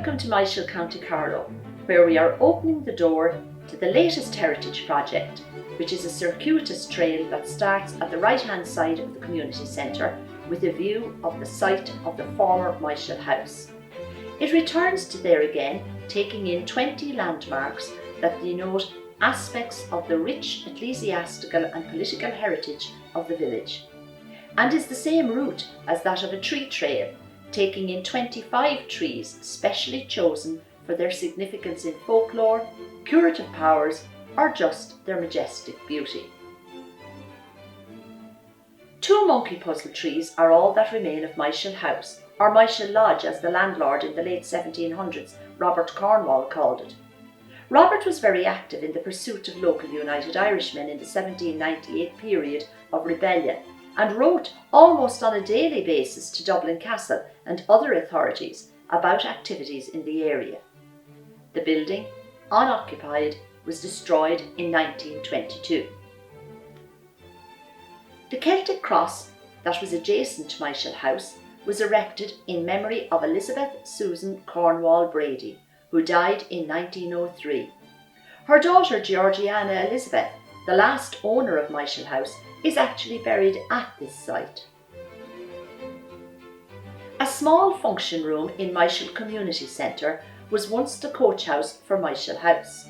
Welcome to Myshall, County Carlow, where we are opening the door to the latest heritage project, which is a circuitous trail that starts at the right-hand side of the community centre with a view of the site of the former Myshall house. It returns to there again, taking in 20 landmarks that denote aspects of the rich ecclesiastical and political heritage of the village, and is the same route as that of a tree trail, taking in 25 trees specially chosen for their significance in folklore, curative powers, or just their majestic beauty. 2 monkey puzzle trees are all that remain of Myshall House, or Myshall Lodge as the landlord in the late 1700s, Robert Cornwall, called it. Robert was very active in the pursuit of local United Irishmen in the 1798 period of rebellion, and wrote almost on a daily basis to Dublin Castle and other authorities about activities in the area. The building, unoccupied, was destroyed in 1922. The Celtic cross that was adjacent to Myshall House was erected in memory of Elizabeth Susan Cornwall Brady, who died in 1903. Her daughter Georgiana Elizabeth, the last owner of Myshall House, is actually buried at this site. A small function room in Myshall Community Centre was once the coach house for Myshall House.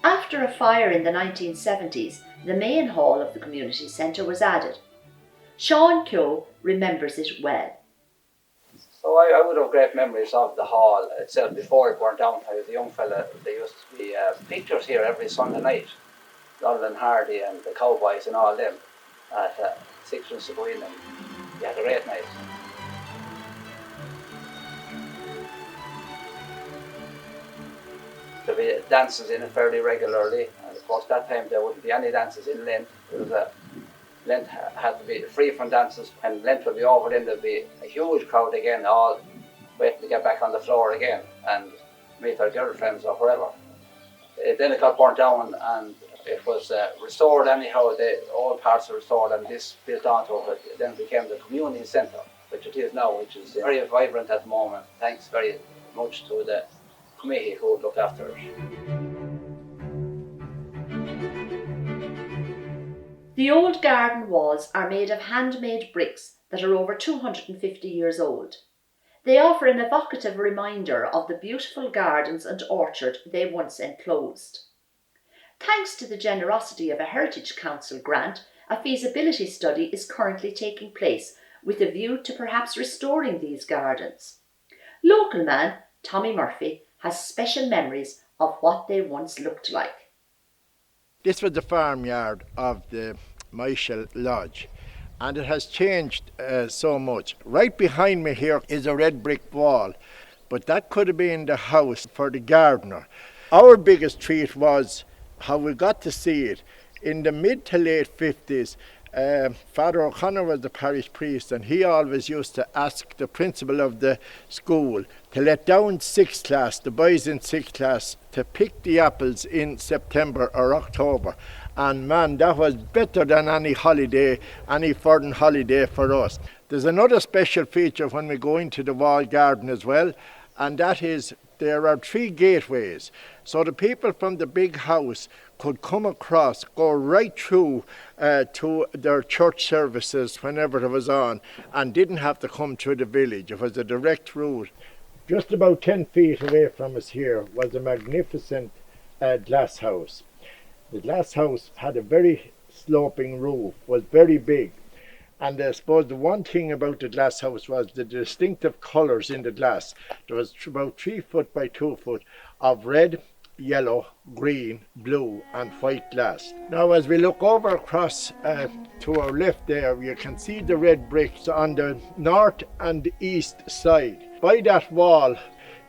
After a fire in the 1970s, the main hall of the community centre was added. Seán Keogh remembers it well. So I would have great memories of the hall itself before it burned down. I was a young fella. There used to be pictures here every Sunday night. Donald and Hardy and the Cowboys and all them at 6 and Seguin, and you had a great night. There'd be dances in it fairly regularly, and of course that time there wouldn't be any dances in Lent. Lent had to be free from dances, and Lent would be over, then there'd be a huge crowd again, all waiting to get back on the floor again and meet their girlfriends or wherever. Then it got burnt down and it was restored anyhow. All parts were restored and this built onto it. It then became the community centre, which it is now, which is very vibrant at the moment. Thanks very much to the committee who looked after it. The old garden walls are made of handmade bricks that are over 250 years old. They offer an evocative reminder of the beautiful gardens and orchard they once enclosed. Thanks to the generosity of a Heritage Council grant, a feasibility study is currently taking place with a view to perhaps restoring these gardens. Local man Tommy Murphy has special memories of what they once looked like. This was the farmyard of the Myshall Lodge, and it has changed so much. Right behind me here is a red brick wall, but that could have been the house for the gardener. Our biggest treat was how we got to see it. In the mid to late 50s, Father O'Connor was the parish priest, and he always used to ask the principal of the school to let down 6th class, the boys in 6th class, to pick the apples in September or October. And man, that was better than any holiday, any foreign holiday for us. There's another special feature when we go into the wall garden as well, and that is there are 3 gateways. So the people from the big house could come across, go right through to their church services whenever it was on, and didn't have to come through the village. It was a direct route. Just about 10 feet away from us here was a magnificent glass house. The glass house had a very sloping roof, was very big. And I suppose the one thing about the glass house was the distinctive colours in the glass. There was about 3 foot by 2 foot of red, yellow, green, blue and white glass. Now as we look over across to our left there, you can see the red bricks on the north and east side. By that wall,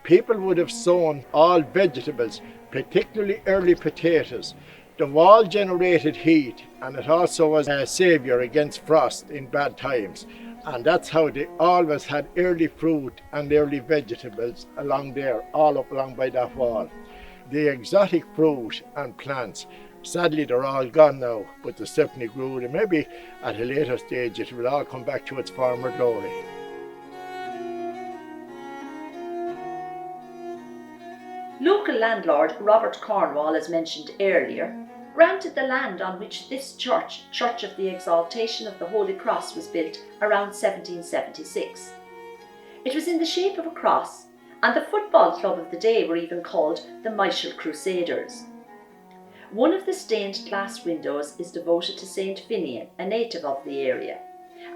people would have sown all vegetables, particularly early potatoes. The wall generated heat, and it also was a saviour against frost in bad times. And that's how they always had early fruit and early vegetables along there, all up along by that wall. The exotic fruit and plants, sadly they're all gone now, but they definitely grew, and maybe at a later stage it will all come back to its former glory. Local landlord Robert Cornwall, as mentioned earlier, granted the land on which this church, Church of the Exaltation of the Holy Cross, was built around 1776. It was in the shape of a cross, and the football club of the day were even called the Myshall Crusaders. One of the stained glass windows is devoted to Saint Finian, a native of the area,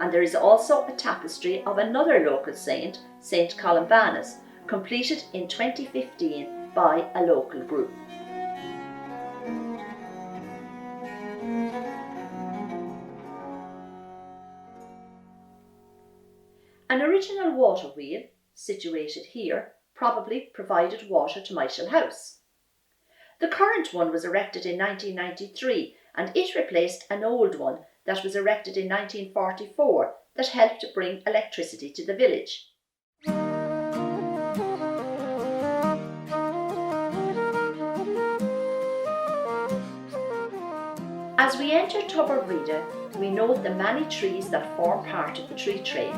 and there is also a tapestry of another local saint, Saint Columbanus, completed in 2015 by a local group. An original water wheel, situated here, probably provided water to Myshall House. The current one was erected in 1993 and it replaced an old one that was erected in 1944 that helped bring electricity to the village. As we enter Bridie, we note the many trees that form part of the tree trail.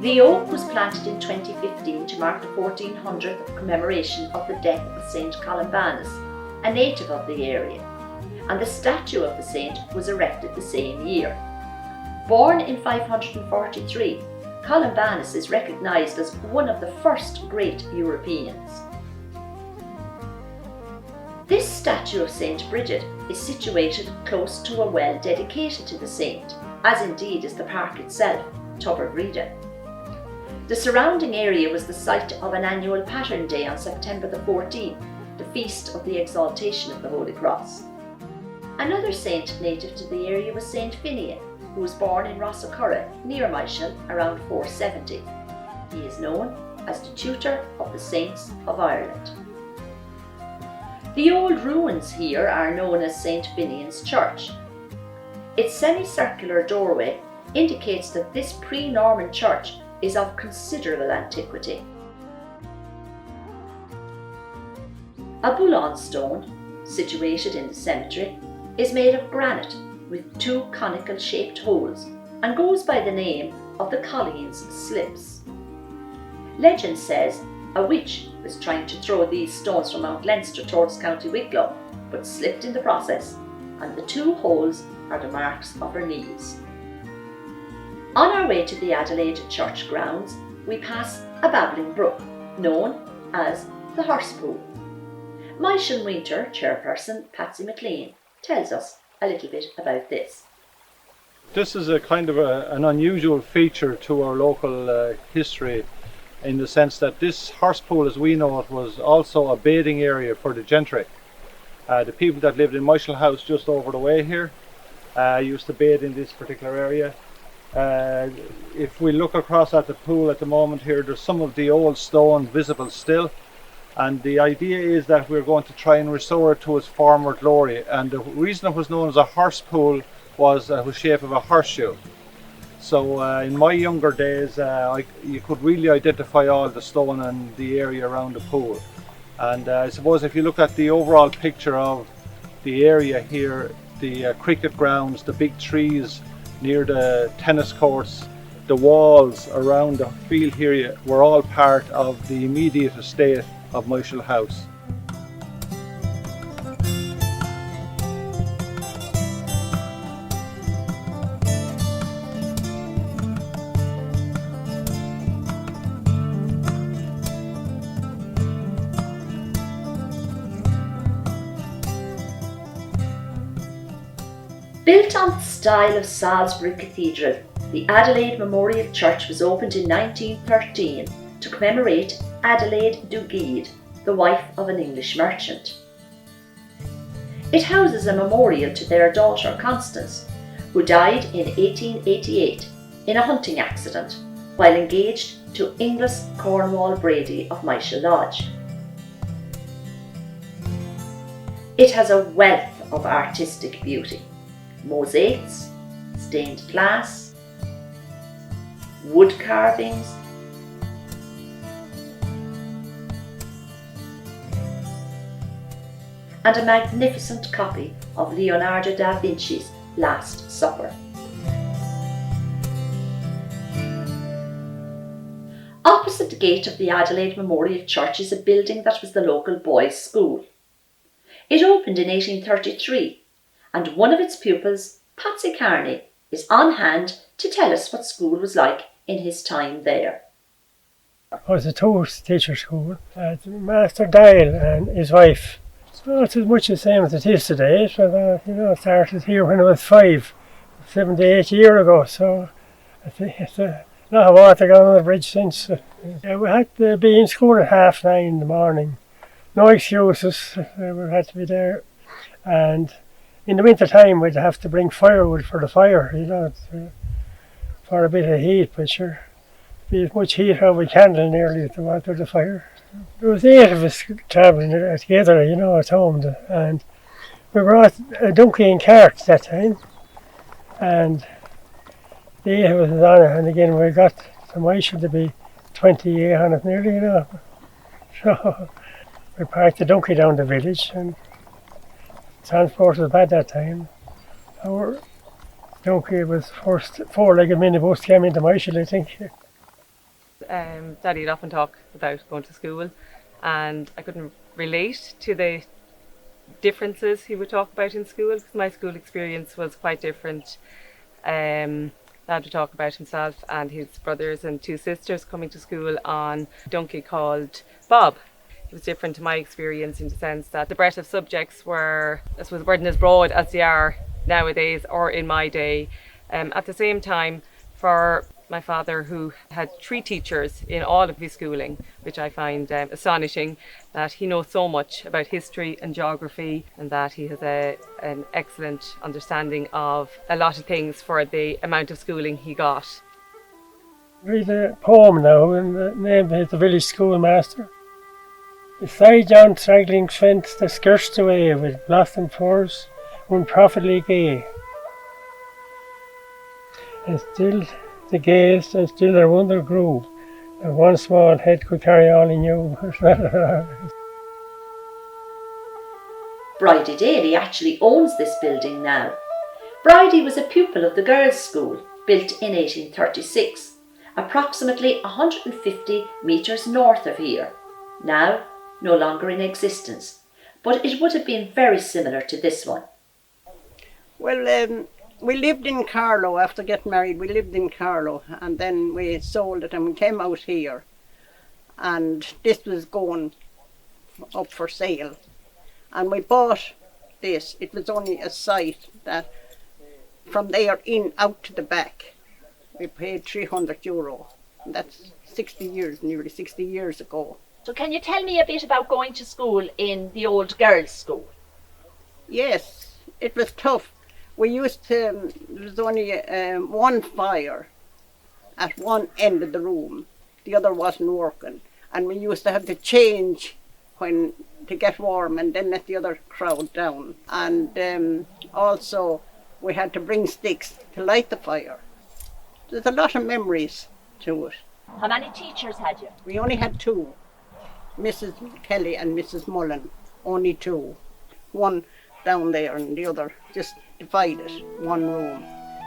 The oak was planted in 2015 to mark the 1400th commemoration of the death of Saint Columbanus, a native of the area, and the statue of the saint was erected the same year. Born in 543, Columbanus is recognised as one of the first great Europeans. This statue of Saint Brigid is situated close to a well dedicated to the saint, as indeed is the park itself, Bridie. The surrounding area was the site of an annual Pattern Day on September the 14th, the feast of the Exaltation of the Holy Cross. Another saint native to the area was Saint Finian, who was born in Rossacurra, near Myshall, around 470. He is known as the tutor of the saints of Ireland. The old ruins here are known as Saint Finian's Church. Its semicircular doorway indicates that this pre-Norman church is of considerable antiquity. A bullon stone, situated in the cemetery, is made of granite with two conical shaped holes and goes by the name of the Colleen's Slips. Legend says a witch was trying to throw these stones from Mount Leinster towards County Wicklow, but slipped in the process, and the two holes are the marks of her knees. On our way to the Adelaide Church grounds, we pass a babbling brook, known as the Horse Pool. Myshall Winter chairperson Patsy McLean tells us a little bit about this. This is a kind of an unusual feature to our local history, in the sense that this horse pool, as we know it, was also a bathing area for the gentry. The people that lived in Myshall House just over the way here used to bathe in this particular area. If we look across at the pool at the moment here, there's some of the old stone visible still, and the idea is that we're going to try and restore it to its former glory. And the reason it was known as a horse pool was it was shaped of a horseshoe. So in my younger days, you could really identify all the stone and the area around the pool. And I suppose if you look at the overall picture of the area here, the cricket grounds, the big trees near the tennis courts, the walls around the field here were all part of the immediate estate of Myshall House. Built on the style of Salisbury Cathedral, the Adelaide Memorial Church was opened in 1913 to commemorate Adelaide Duguid, the wife of an English merchant. It houses a memorial to their daughter Constance, who died in 1888 in a hunting accident while engaged to Inglis Cornwall Brady of Myshall Lodge. It has a wealth of artistic beauty. Mosaics, stained glass, wood carvings, and a magnificent copy of Leonardo da Vinci's Last Supper. Opposite the gate of the Adelaide Memorial Church is a building that was the local boys' school. It opened in 1833, and one of its pupils, Patsy Kearney, is on hand to tell us what school was like in his time there. It was a two-teacher school. Master Dial and his wife. So it's as much the same as it is today. So, it started here when I was 78 years ago. So I think it's a lot of water gone on the bridge since. We had to be in school at 9:30 in the morning. No excuses. We had to be there. And in the winter time, we'd have to bring firewood for the fire, for a bit of heat, but sure. Be as much heat how we candle nearly to water the fire. There was 8 of us travelling together, at home, and we brought a donkey and cart that time, and the 8 of us was on it, and again we got to Myshall to be 28 on it nearly, So we parked the donkey down the village, and transport was bad that time. Our donkey was first 4-legged minibus came into Myshall, I think. Daddy'd often talk about going to school, and I couldn't relate to the differences he would talk about in school, because my school experience was quite different. Dad would talk about himself and his brothers and 2 sisters coming to school on a donkey called Bob. It was different to my experience in the sense that the breadth of subjects weren't as broad as they are nowadays or in my day. At the same time, for my father, who had 3 teachers in all of his schooling, which I find astonishing, that he knows so much about history and geography, and that he has an excellent understanding of a lot of things for the amount of schooling he got. Read a poem now, and the name is The Village Schoolmaster. Beside yon straggling fence that skirts the way with blossom firs, unprofitably gay, and still they gazed, and still their wonder grew, and one small head could carry all he knew. Bridie Daly actually owns this building now. Bridie was a pupil of the girls' school, built in 1836, approximately 150 metres north of here, now no longer in existence, but it would have been very similar to this one. Well, we lived in Carlow after getting married. We lived in Carlow, and then we sold it and we came out here, and this was going up for sale, and we bought this. It was only a site that from there in out to the back we paid €300. That's nearly 60 years ago. So can you tell me a bit about going to school in the old girls' school? Yes, it was tough. We used to, there was only one fire at one end of the room. The other wasn't working. And we used to have to change to get warm and then let the other crowd down. And also we had to bring sticks to light the fire. There's a lot of memories to it. How many teachers had you? We only had 2, Mrs. Kelly and Mrs. Mullen, only 2. One down there and the other just divided, one room,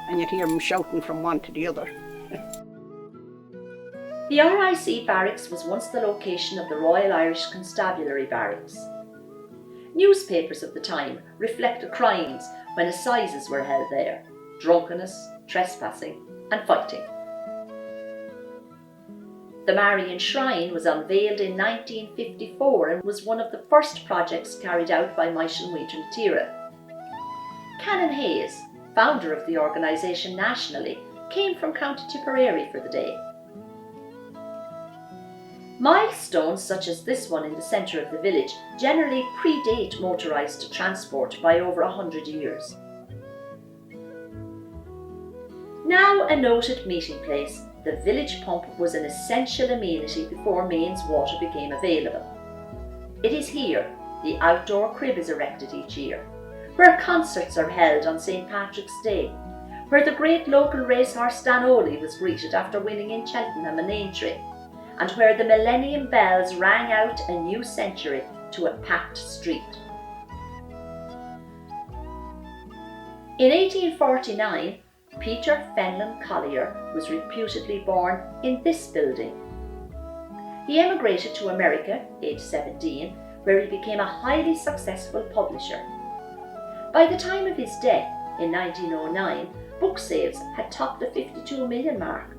and you'd hear them shouting from one to the other. The RIC barracks was once the location of the Royal Irish Constabulary Barracks. Newspapers of the time reflected crimes when assizes were held there: drunkenness, trespassing and fighting. The Marian Shrine was unveiled in 1954 and was one of the first projects carried out by Myshall Muidhre Tíre. Canon Hayes, founder of the organisation nationally, came from County Tipperary for the day. Milestones such as this one in the centre of the village generally predate motorised transport by over 100 years. Now a noted meeting place, the village pump was an essential amenity before mains water became available. It is here the outdoor crib is erected each year, where concerts are held on St. Patrick's Day, where the great local racehorse Stan Oley was greeted after winning in Cheltenham and Aintree, and where the Millennium Bells rang out a new century to a packed street. In 1849, Peter Fenlon Collier was reputedly born in this building. He emigrated to America, aged 17, where he became a highly successful publisher. By the time of his death in 1909, book sales had topped the 52 million mark.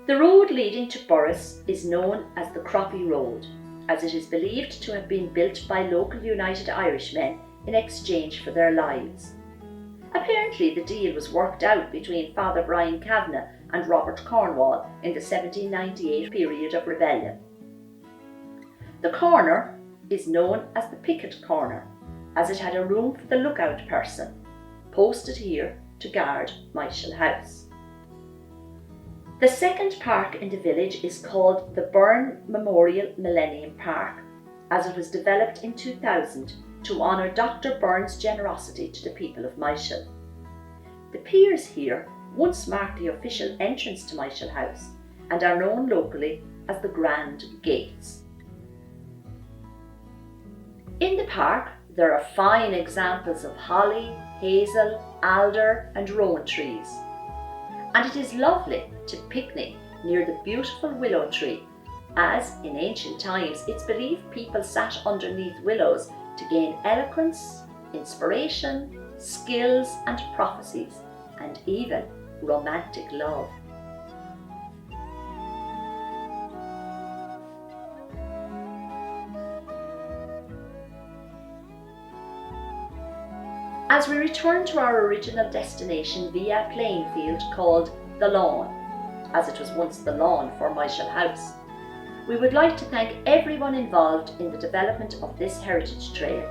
The road leading to Borris is known as the Croppy Road, as it is believed to have been built by local United Irishmen in exchange for their lives. Apparently the deal was worked out between Father Brian Kavanagh and Robert Cornwall in the 1798 period of rebellion. The corner is known as the Picket Corner, as it had a room for the lookout person, posted here to guard Myshall House. The second park in the village is called the Byrne Memorial Millennium Park, as it was developed in 2000 to honour Dr. Byrne's generosity to the people of Myshall. The piers here once marked the official entrance to Myshall House and are known locally as the Grand Gates. In the park there are fine examples of holly, hazel, alder and rowan trees, and it is lovely to picnic near the beautiful willow tree, as in ancient times it's believed people sat underneath willows to gain eloquence, inspiration, skills and prophecies, and even romantic love. As we return to our original destination via a playing field called The Lawn, as it was once the lawn for Myshall House, we would like to thank everyone involved in the development of this heritage trail,